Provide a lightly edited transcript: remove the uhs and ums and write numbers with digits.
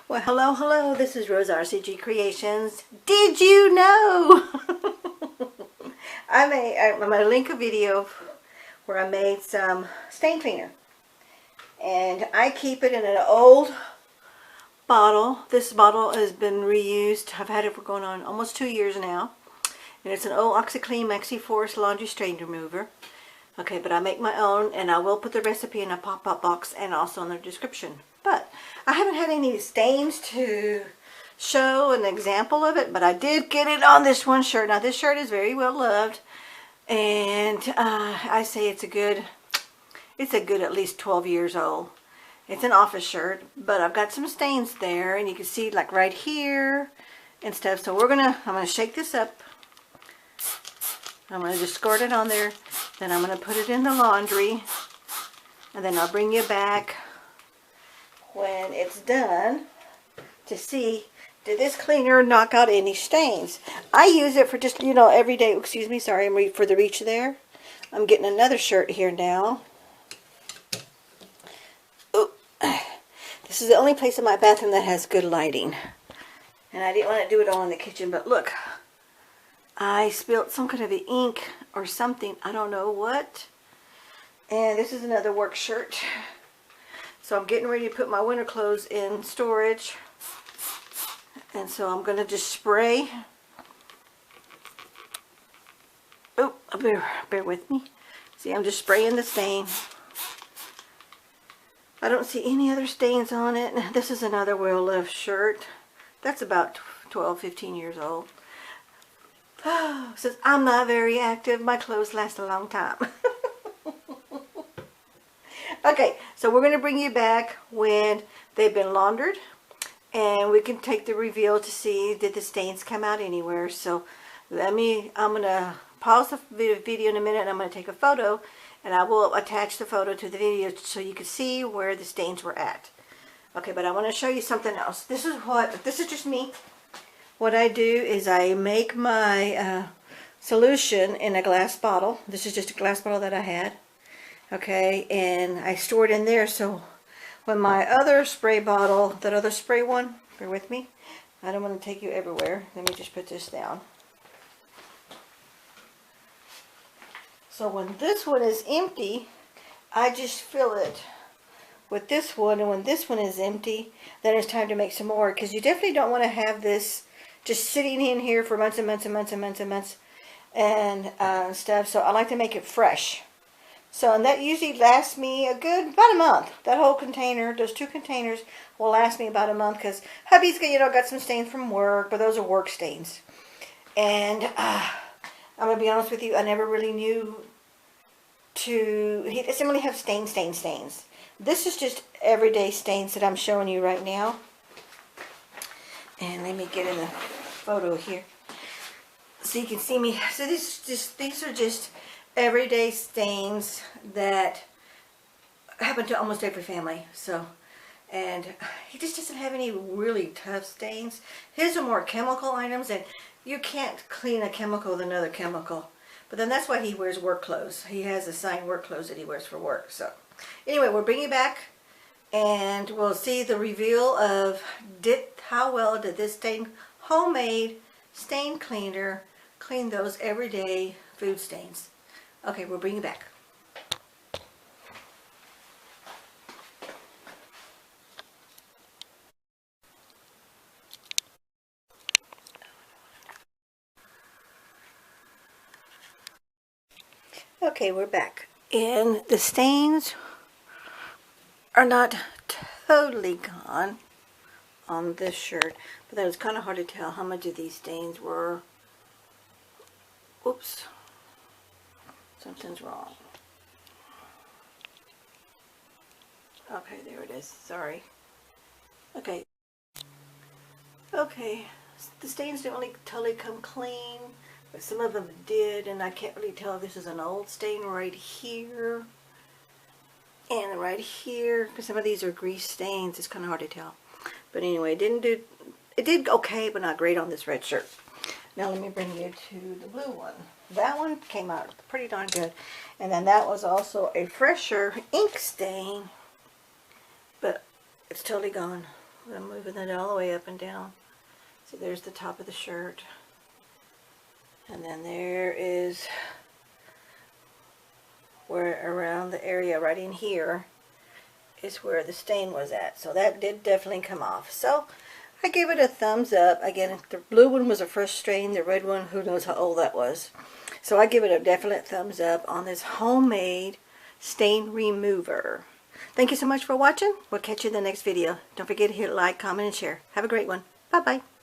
Well, hello, this is Rosa, RCG Creations. Did you know? I'm going to link a video where I made some stain cleaner. And I keep it in an old bottle. This bottle has been reused. I've had it for going on almost 2 years now. And it's an old OxiClean Maxi Force laundry stain remover. Okay, but I make my own, and I will put the recipe in a pop-up box and also in the description. But I haven't had any stains to show an example of it, but I did get it on this one shirt. Now this shirt is very well loved, and I say it's a good at least 12 years old. It's an office shirt, but I've got some stains there, and you can see like right here and stuff. So I'm gonna shake this up. I'm going to discard it on there, then I'm going to put it in the laundry, and then I'll bring you back when it's done to see, did this cleaner knock out any stains. I use it for just, every day. Excuse me, sorry, I'm for the reach there. I'm getting another shirt here now. Oh, this is the only place in my bathroom that has good lighting. And I didn't want to do it all in the kitchen, but look. I spilled some kind of ink or something. I don't know what. And this is another work shirt. So I'm getting ready to put my winter clothes in storage. And so I'm going to just spray. Oh, bear with me. See, I'm just spraying the stain. I don't see any other stains on it. This is another well-loved shirt. That's about 12, 15 years old. Since I'm not very active, my clothes last a long time. Okay, so we're going to bring you back when they've been laundered, and we can take the reveal to see did the stains come out anywhere. So I'm going to pause the video in a minute, and I'm going to take a photo, and I will attach the photo to the video so you can see where the stains were at. Okay, but I want to show you something else. This is just me. What I do is I make my solution in a glass bottle. This is just a glass bottle that I had. Okay, and I store it in there, so when my other spray bottle, that other spray one, bear with me, I don't want to take you everywhere. Let me just put this down. So when this one is empty, I just fill it with this one, and when this one is empty, then it's time to make some more, because you definitely don't want to have this just sitting in here for months and months and months and months and months and stuff. So I like to make it fresh. So, and that usually lasts me about a month. That whole container, those 2 containers, will last me about a month, because hubby's got some stains from work, but those are work stains. And I'm gonna be honest with you, I never really knew he doesn't really have stains. This is just everyday stains that I'm showing you right now. And let me get in the photo here so you can see me. So these are just everyday stains that happen to almost every family. So, and he just doesn't have any really tough stains. His are more chemical items, and you can't clean a chemical with another chemical. But then that's why he wears work clothes. He has assigned work clothes that he wears for work. So anyway, we'll bring you back, and we'll see the reveal of how well did this homemade stain cleaner clean those everyday food stains. Okay, we'll bring you back. Okay, we're back. And the stains are not totally gone on this shirt, but that was kind of hard to tell how much of these stains were. Oops, something's wrong. Okay, there it is. Sorry. Okay, the stains didn't really totally come clean, but some of them did, and I can't really tell if this is an old stain right here and right here, because some of these are grease stains. It's kind of hard to tell. But anyway, it did okay, but not great on this red shirt. Now let me bring you to the blue one. That one came out pretty darn good. And then that was also a fresher ink stain, but it's totally gone. I'm moving it all the way up and down. See, there's the top of the shirt. And then there is where around the area right in here is where the stain was at. So that did definitely come off. So I gave it a thumbs up. Again, the blue one was a fresh stain. The red one, who knows how old that was. So I give it a definite thumbs up on this homemade stain remover. Thank you so much for watching. We'll catch you in the next video. Don't forget to hit like, comment, and share. Have a great one. Bye-bye.